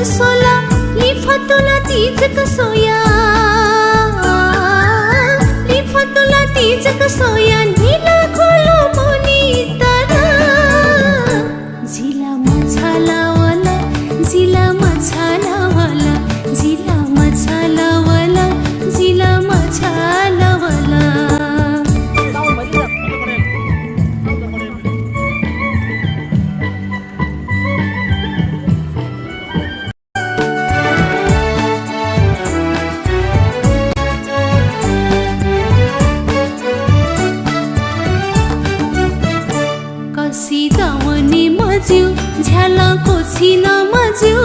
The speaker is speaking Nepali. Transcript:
सोला लिफतुला तीज कसोया लिफतुला तीज कसोया नीला खोलो मुनी तारा झिला मछालावाला झिला मछालावाला झिला मछालावाला झिला मछालावाला कसी दावनी मज्यू झ्याला कोछिन मज्यू